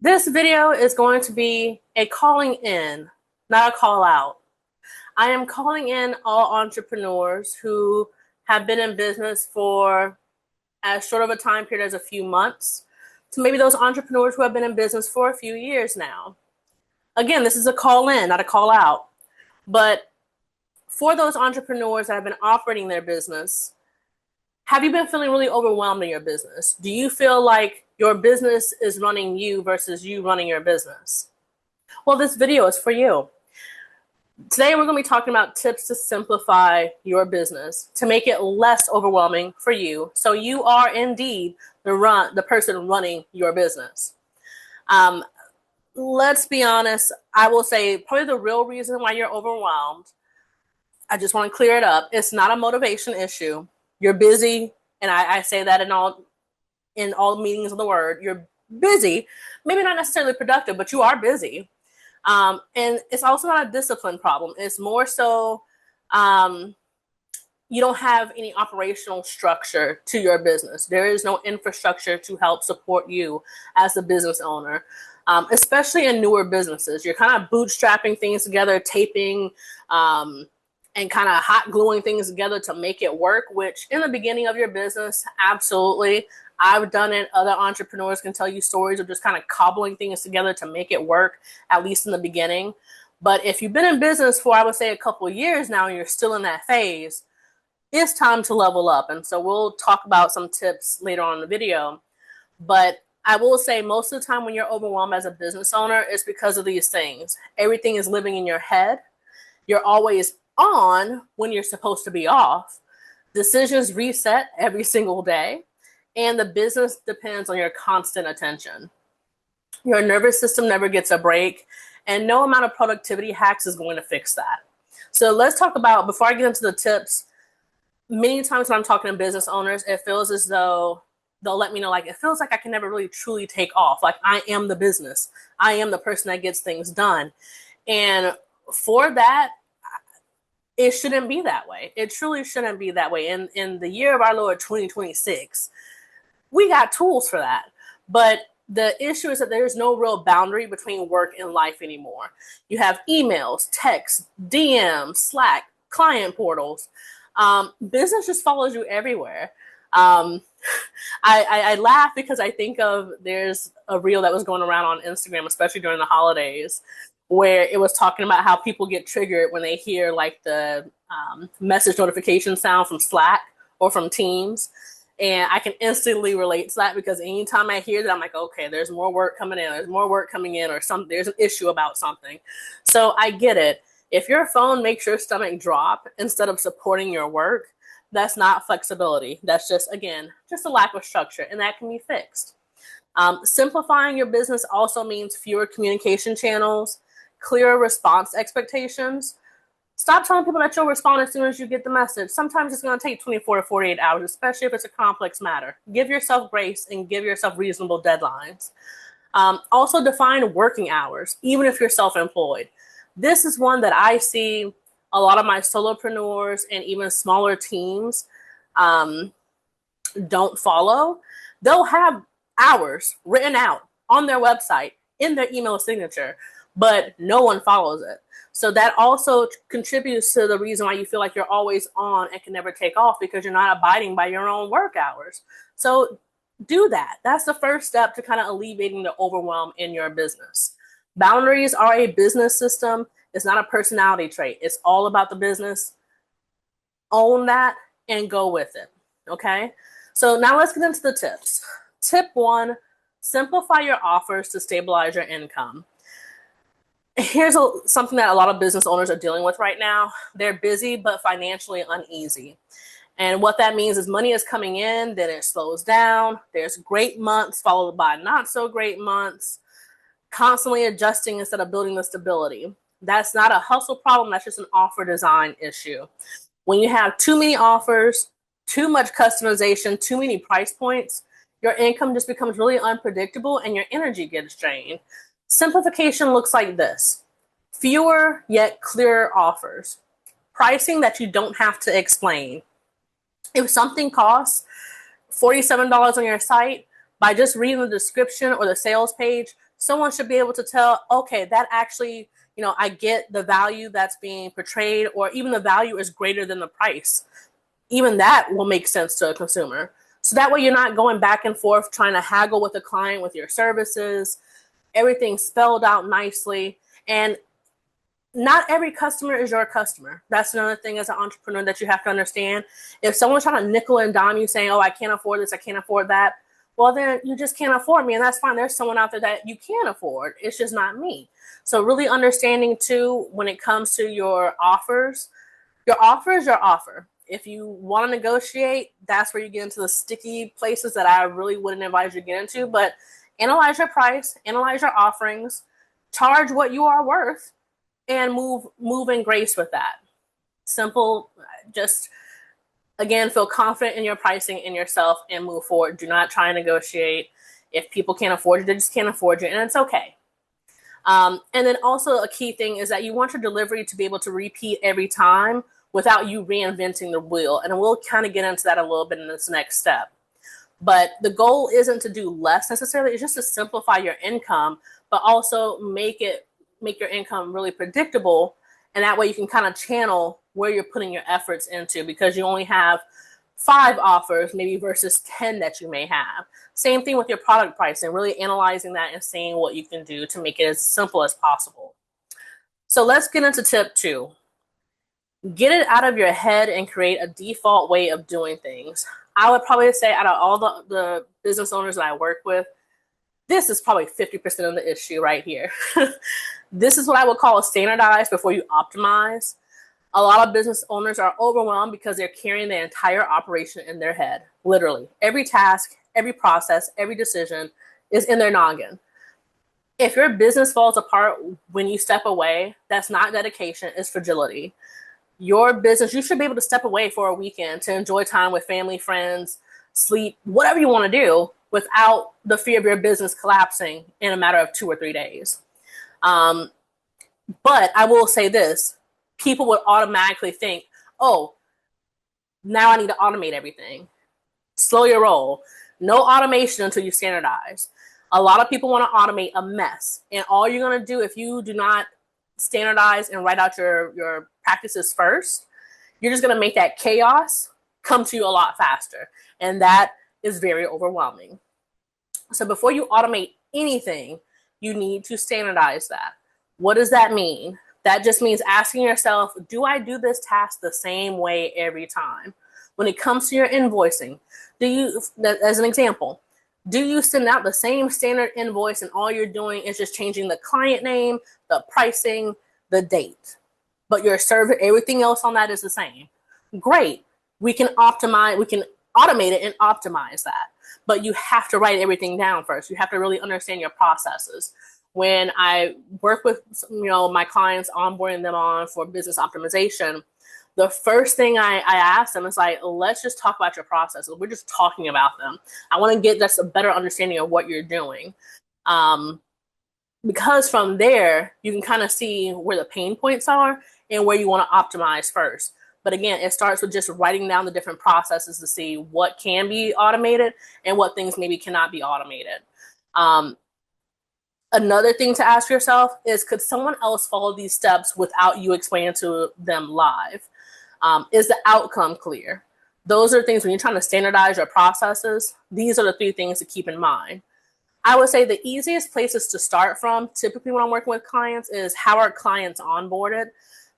This video is going to be a calling in, not a call out. I am calling in all entrepreneurs who have been in business for as short of a time period as a few months, to maybe those entrepreneurs who have been in business for a few years now. Again, this is a call in, not a call out. But for those entrepreneurs that have been operating their business, have you been feeling really overwhelmed in your business? Do you feel like your business is running you versus you running your business? Well, this video is for you. Today, we're going to be talking about tips to simplify your business, to make it less overwhelming for you, so you are indeed the person running your business. Let's be honest. I will say probably the real reason why you're overwhelmed, I just want to clear it up. It's not a motivation issue. You're busy, and I say that in all meanings of the word. You're busy, maybe not necessarily productive, but you are busy. And it's also not a discipline problem. It's more so you don't have any operational structure to your business. There is no infrastructure to help support you as a business owner, especially in newer businesses. You're kind of bootstrapping things together, taping, and kind of hot gluing things together to make it work, which in the beginning of your business, absolutely. I've done it. Other entrepreneurs can tell you stories of just kind of cobbling things together to make it work, at least in the beginning. But if you've been in business for, I would say, a couple of years now, and you're still in that phase, it's time to level up. And so we'll talk about some tips later on in the video. But I will say most of the time when you're overwhelmed as a business owner, it's because of these things. Everything is living in your head. You're always on when you're supposed to be off. Decisions reset every single day. And the business depends on your constant attention. Your nervous system never gets a break, and no amount of productivity hacks is going to fix that. So let's talk about, before I get into the tips, many times when I'm talking to business owners, it feels as though they'll let me know, like, it feels like I can never really truly take off. Like, I am the business. I am the person that gets things done. And for that, it shouldn't be that way. It truly shouldn't be that way. In the year of our Lord 2026, we got tools for that. But the issue is that there's no real boundary between work and life anymore. You have emails, texts, DMs, Slack, client portals. Business just follows you everywhere. I laugh because I think of, there's a reel that was going around on Instagram, especially during the holidays, where it was talking about how people get triggered when they hear like the message notification sound from Slack or from Teams. And I can instantly relate to that, because anytime I hear that, I'm like, okay, there's more work coming in, there's more work coming in, or there's an issue about something. So I get it. If your phone makes your stomach drop instead of supporting your work, that's not flexibility. That's just, again, just a lack of structure, and that can be fixed. Simplifying your business also means fewer communication channels, clearer response expectations. Stop telling people that you'll respond as soon as you get the message. Sometimes it's going to take 24 to 48 hours, especially if it's a complex matter. Give yourself grace and give yourself reasonable deadlines. Also define working hours, even if you're self-employed. This is one that I see a lot of my solopreneurs and even smaller teams don't follow. They'll have hours written out on their website in their email signature, but no one follows it. So that also contributes to the reason why you feel like you're always on and can never take off, because you're not abiding by your own work hours. So do that. That's the first step to kind of alleviating the overwhelm in your business. Boundaries are a business system. It's not a personality trait. It's all about the business. Own that and go with it. Okay? So now let's get into the tips. Tip 1, simplify your offers to stabilize your income. Here's something that a lot of business owners are dealing with right now. They're busy, but financially uneasy. And what that means is money is coming in, then it slows down. There's great months followed by not so great months. Constantly adjusting instead of building the stability. That's not a hustle problem. That's just an offer design issue. When you have too many offers, too much customization, too many price points, your income just becomes really unpredictable and your energy gets drained. Simplification looks like this: fewer yet clearer offers, pricing that you don't have to explain. If something costs $47 on your site, by just reading the description or the sales page, someone should be able to tell, okay, that actually, I get the value that's being portrayed, or even the value is greater than the price. Even that will make sense to a consumer. So that way you're not going back and forth trying to haggle with a client with your services, everything spelled out nicely. And not every customer is your customer. That's another thing as an entrepreneur that you have to understand. If someone's trying to nickel and dime you saying, oh, I can't afford this, I can't afford that, well, then you just can't afford me. And that's fine. There's someone out there that you can afford. It's just not me. So really understanding too, when it comes to your offer is your offer. If you want to negotiate, that's where you get into the sticky places that I really wouldn't advise you to get into. But analyze your price, analyze your offerings, charge what you are worth, and move in grace with that. Simple. Just again, feel confident in your pricing, in yourself, and move forward. Do not try and negotiate. If people can't afford you, they just can't afford you, and it's okay. And then also a key thing is that you want your delivery to be able to repeat every time without you reinventing the wheel. And we'll kind of get into that a little bit in this next step. But the goal isn't to do less necessarily. It's just to simplify your income, but also make your income really predictable. And that way you can kind of channel where you're putting your efforts into, because you only have 5 offers maybe versus 10 that you may have. Same thing with your product pricing, really analyzing that and seeing what you can do to make it as simple as possible. So let's get into tip 2. Get it out of your head and create a default way of doing things. I would probably say out of all the business owners that I work with, this is probably 50% of the issue right here. This is what I would call a standardize before you optimize. A lot of business owners are overwhelmed because they're carrying the entire operation in their head. Literally, every task, every process, every decision is in their noggin. If your business falls apart when you step away, that's not dedication, it's fragility. Your business, you should be able to step away for a weekend to enjoy time with family, friends, sleep, whatever you want to do without the fear of your business collapsing in a matter of 2 or 3 days. But I will say this, people would automatically think, oh, now I need to automate everything. Slow your roll. No automation until you standardize. A lot of people want to automate a mess. And all you're going to do if you do not standardize and write out your practices first, you're just going to make that chaos come to you a lot faster. And that is very overwhelming. So before you automate anything, you need to standardize that. What does that mean? That just means asking yourself, do I do this task the same way every time? When it comes to your invoicing, as an example, do you send out the same standard invoice and all you're doing is just changing the client name, the pricing, the date, but your service, everything else on that is the same? Great. We can automate it and optimize that. But you have to write everything down first. You have to really understand your processes. When I work with my clients, onboarding them on for business optimization, the first thing I ask them is like, let's just talk about your processes. We're just talking about them. I want to get just a better understanding of what you're doing. Because from there, you can kind of see where the pain points are and where you want to optimize first. But again, it starts with just writing down the different processes to see what can be automated and what things maybe cannot be automated. Another thing to ask yourself is, could someone else follow these steps without you explaining to them live? Is the outcome clear? Those are things when you're trying to standardize your processes. These are the 3 things to keep in mind. I would say the easiest places to start from, typically when I'm working with clients, is how are clients onboarded?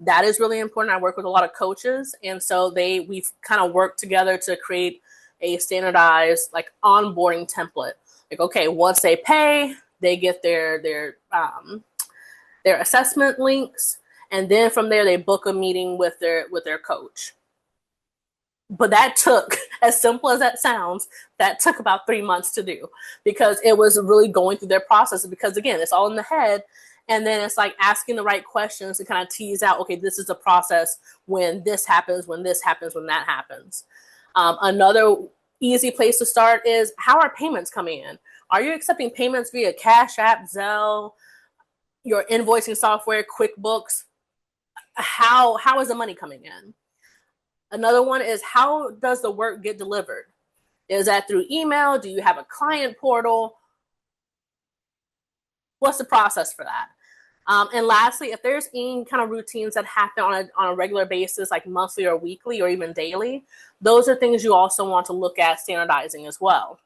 That is really important. I work with a lot of coaches, and so we've kind of worked together to create a standardized onboarding template. Like, okay, once they pay, they get their assessment links, and then from there they book a meeting with their coach. But that took, as simple as that sounds, that took about 3 months to do, because it was really going through their process. Because again, it's all in the head. And then it's like asking the right questions to kind of tease out, okay, this is the process when this happens, when this happens, when that happens. Another easy place to start is, how are payments coming in? Are you accepting payments via Cash App, Zelle, your invoicing software, QuickBooks? How is the money coming in? Another one is, how does the work get delivered? Is that through email? Do you have a client portal? What's the process for that? And lastly, if there's any kind of routines that happen on a regular basis, like monthly or weekly or even daily, those are things you also want to look at standardizing as well.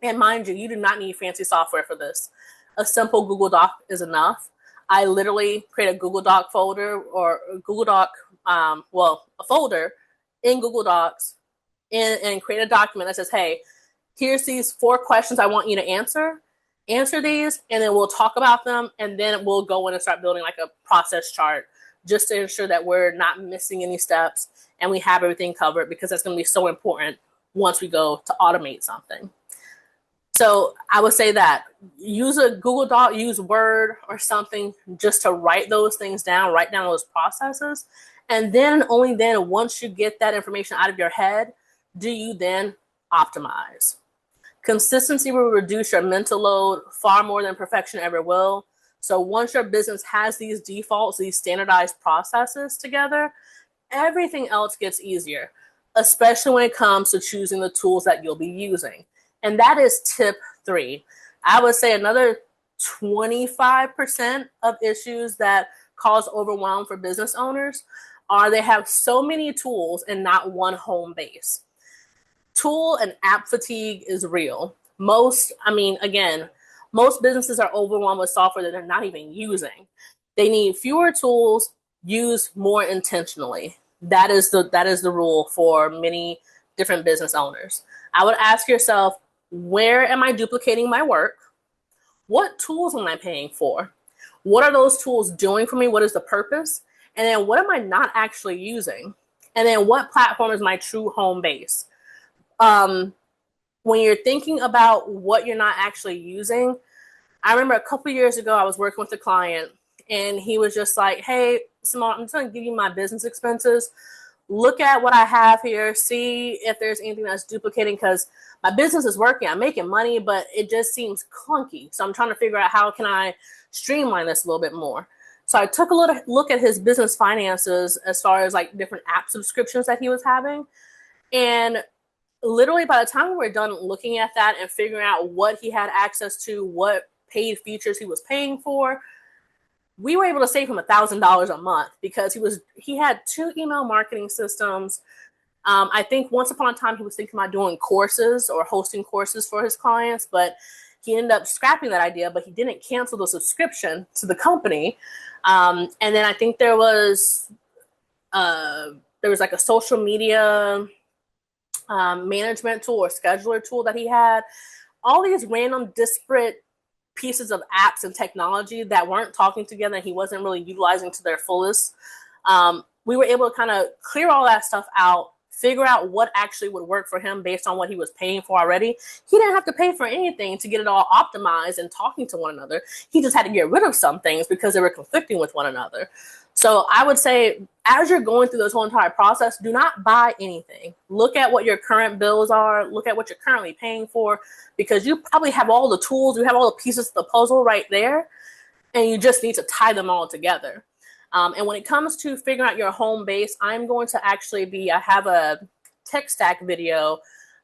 And mind you, you do not need fancy software for this. A simple Google Doc is enough. I literally create a Google Doc folder or a Google Doc, a folder in Google Docs and create a document that says, hey, here's these 4 questions I want you to answer these, and then we'll talk about them, and then we'll go in and start building like a process chart just to ensure that we're not missing any steps and we have everything covered, because that's going to be so important once we go to automate something. So I would say that use a Google Doc, use Word or something just to write those things down, write down those processes. And then only then, once you get that information out of your head, do you then optimize. Consistency will reduce your mental load far more than perfection ever will. So once your business has these defaults, these standardized processes together, everything else gets easier, especially when it comes to choosing the tools that you'll be using. And that is tip 3. I would say another 25% of issues that cause overwhelm for business owners are they have so many tools and not one home base. Tool and app fatigue is real. Most businesses are overwhelmed with software that they're not even using. They need fewer tools, use more intentionally. That is the rule for many different business owners. I would ask yourself, where am I duplicating my work? What tools am I paying for? What are those tools doing for me? What is the purpose? And then what am I not actually using? And then what platform is my true home base? When you're thinking about what you're not actually using, I remember a couple years ago, I was working with a client and he was just like, hey, Simone, I'm just going to give you my business expenses. Look at what I have here, see if there's anything that's duplicating, because my business is working, I'm making money, but it just seems clunky. So I'm trying to figure out how can I streamline this a little bit more. So I took a little look at his business finances as far as like different app subscriptions that he was having. And literally by the time we were done looking at that and figuring out what he had access to, what paid features he was paying for, we were able to save him $1,000 a month because he had 2 email marketing systems. I think once upon a time he was thinking about doing courses or hosting courses for his clients, but he ended up scrapping that idea, but he didn't cancel the subscription to the company. And then I think there was like a social media management tool or scheduler tool that he had. All these random disparate pieces of apps and technology that weren't talking together and he wasn't really utilizing to their fullest. We were able to kind of clear all that stuff out, figure out what actually would work for him based on what he was paying for already. He didn't have to pay for anything to get it all optimized and talking to one another. He just had to get rid of some things because they were conflicting with one another. So I would say, as you're going through this whole entire process, do not buy anything. Look at what your current bills are. Look at what you're currently paying for, because you probably have all the tools, you have all the pieces of the puzzle right there, and you just need to tie them all together. And when it comes to figuring out your home base, I'm going to I have a tech stack video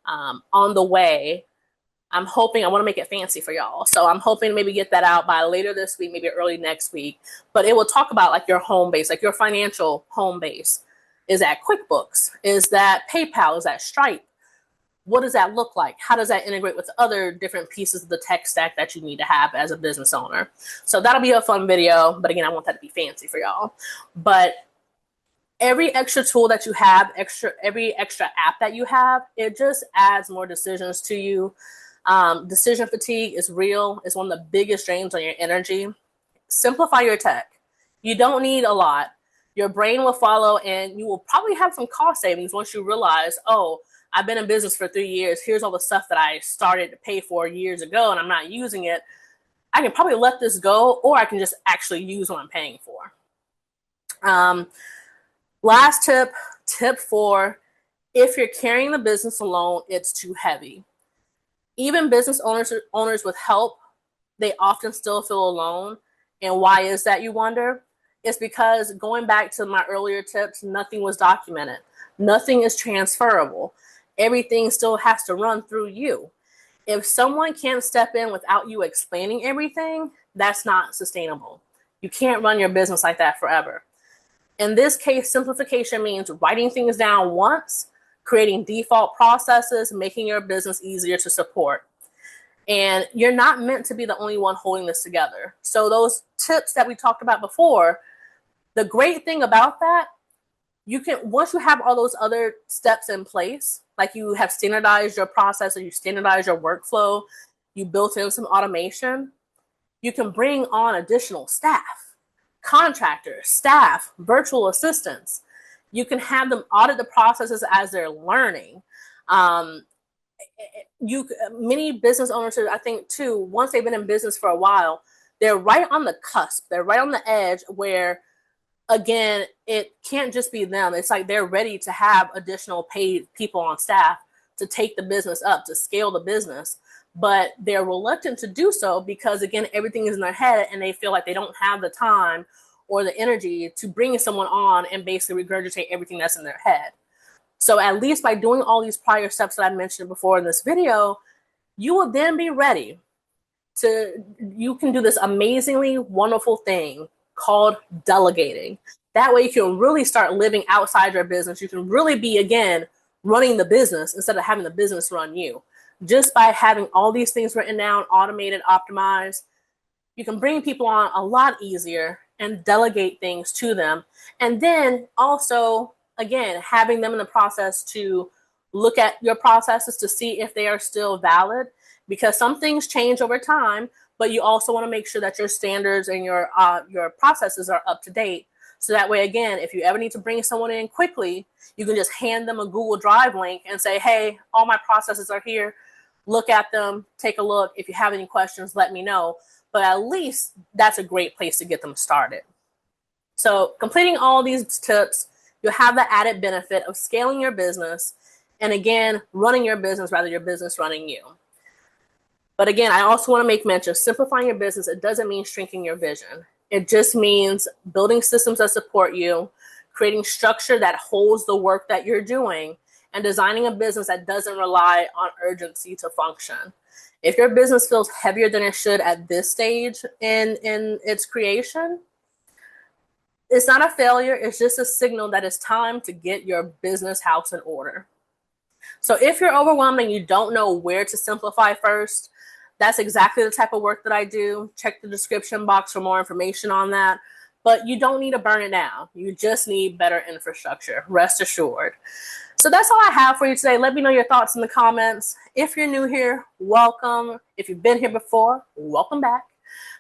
on the way. I want to make it fancy for y'all. So I'm hoping to maybe get that out by later this week, maybe early next week. But it will talk about like your home base, like your financial home base. Is that QuickBooks? Is that PayPal? Is that Stripe? What does that look like? How does that integrate with other different pieces of the tech stack that you need to have as a business owner? So that'll be a fun video. But again, I want that to be fancy for y'all. But every extra tool that you have, every extra app that you have, it just adds more decisions to you. Decision fatigue is real. It's one of the biggest drains on your energy. Simplify your tech. You don't need a lot. Your brain will follow, and you will probably have some cost savings once you realize, oh, I've been in business for 3 years. Here's all the stuff that I started to pay for years ago, and I'm not using it. I can probably let this go, or I can just actually use what I'm paying for. Last tip 4, if you're carrying the business alone, it's too heavy. Even business owners with help, they often still feel alone. And why is that, you wonder? It's because, going back to my earlier tips, nothing was documented. Nothing is transferable. Everything still has to run through you. If someone can't step in without you explaining everything, That's not sustainable. You can't run your business like that forever. In this case, simplification means writing things down once, creating default processes, making your business easier to support. And you're not meant to be the only one holding this together. So those tips that we talked about before, the great thing about that, you can, once you have all those other steps in place, like you have standardized your process or you standardize your workflow, you built in some automation, you can bring on additional staff, contractors, staff, virtual assistants. You can have them audit the processes as they're learning. Many business owners, I think too, once they've been in business for a while, they're right on the cusp. They're right on the edge where, again, it can't just be them. It's like they're ready to have additional paid people on staff to take the business up, to scale the business. But they're reluctant to do so because, again, everything is in their head and they feel like they don't have the time or the energy to bring someone on and basically regurgitate everything that's in their head. So at least by doing all these prior steps that I mentioned before in this video, you will then be ready you can do this amazingly wonderful thing called delegating. That way you can really start living outside your business. You can really be, again, running the business instead of having the business run you. Just by having all these things written down, automated, optimized, you can bring people on a lot easier and delegate things to them. And then also, again, having them in the process to look at your processes to see if they are still valid, because some things change over time, but you also want to make sure that your standards and your processes are up to date. So that way, again, if you ever need to bring someone in quickly, you can just hand them a Google Drive link and say, hey, all my processes are here. Look at them, take a look. If you have any questions, let me know. But at least that's a great place to get them started. So completing all these tips, you'll have the added benefit of scaling your business and, again, running your business rather than your business running you. But again, I also want to make mention, simplifying your business, it doesn't mean shrinking your vision. It just means building systems that support you, creating structure that holds the work that you're doing, and designing a business that doesn't rely on urgency to function. If your business feels heavier than it should at this stage in its creation, it's not a failure. It's just a signal that it's time to get your business house in order. So if you're overwhelmed and you don't know where to simplify first, that's exactly the type of work that I do. Check the description box for more information on that. But you don't need to burn it down. You just need better infrastructure, rest assured. So that's all I have for you today. Let me know your thoughts in the comments. If you're new here, welcome. If you've been here before, welcome back.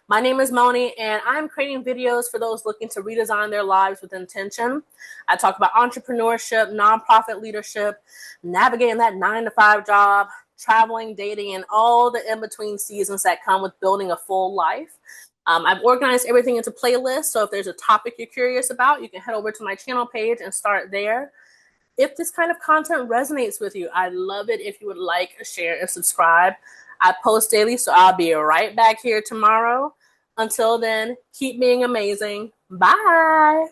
My name is Moni, and I'm creating videos for those looking to redesign their lives with intention. I talk about entrepreneurship, nonprofit leadership, navigating that 9-to-5 job, traveling, dating, and all the in-between seasons that come with building a full life. I've organized everything into playlists, so if there's a topic you're curious about, you can head over to my channel page and start there. If this kind of content resonates with you, I'd love it if you would like, share, and subscribe. I post daily, so I'll be right back here tomorrow. Until then, keep being amazing. Bye.